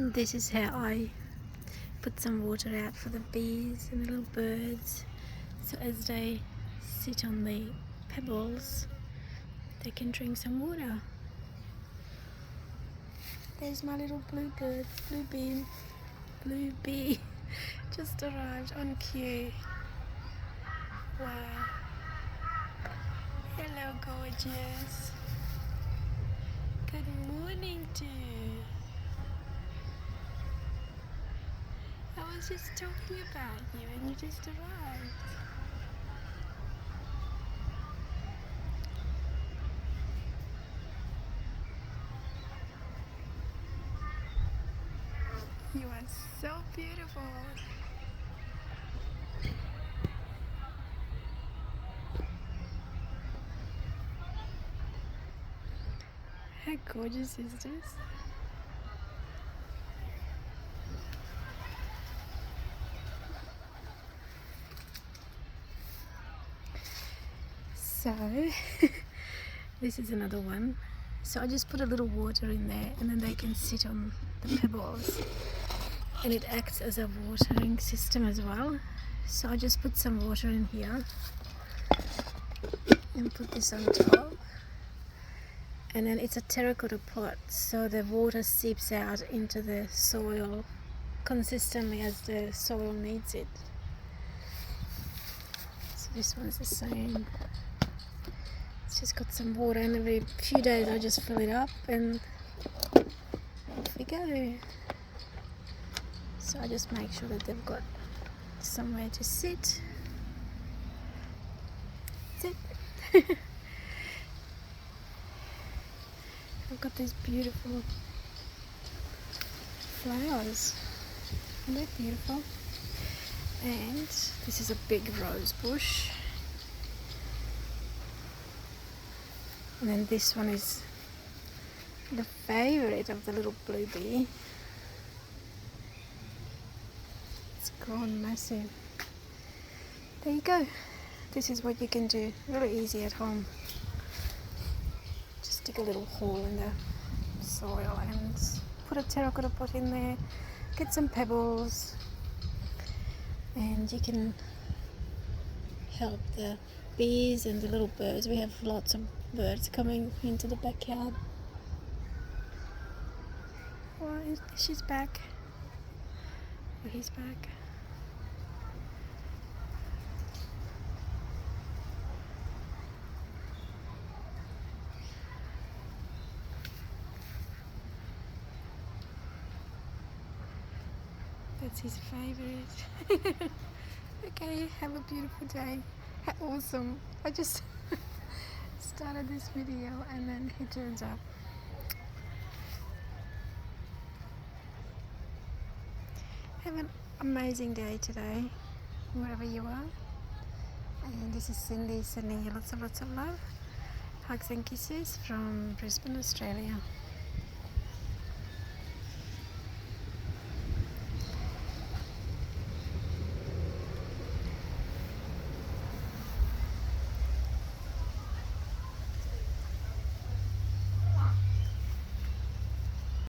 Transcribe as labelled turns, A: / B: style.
A: This is how I put some water out for the bees and the little birds, so as they sit on the pebbles they can drink some water. There's my little blue bird, blue bee just arrived on cue. Wow. Hello gorgeous. Good morning to you. I was just talking about you and you just arrived. You are so beautiful. How gorgeous is this? So this is another one. So I just put a little water in there and then they can sit on the pebbles and it acts as a watering system as well. So I just put some water in here and put this on top, and then it's a terracotta pot, so the water seeps out into the soil consistently as the soil needs it. So this one's the same. It's just got some water, and every few days I just fill it up and off we go. So I just make sure that they've got somewhere to sit. That's it. I've got these beautiful flowers. Aren't they beautiful? And this is a big rose bush. And then this one is the favourite of the little blue bee. It's grown massive. There you go. This is what you can do really easy at home. Just dig a little hole in the soil and put a terracotta pot in there, get some pebbles, and you can help the bees and the little birds. We have lots of birds coming into the backyard. Oh, she's back. Oh, he's back. That's his favourite. Okay, have a beautiful day. Awesome. I just started this video and then he turns up. Have an amazing day today, wherever you are. And this is Cindy sending you lots of love. Hugs and kisses from Brisbane, Australia.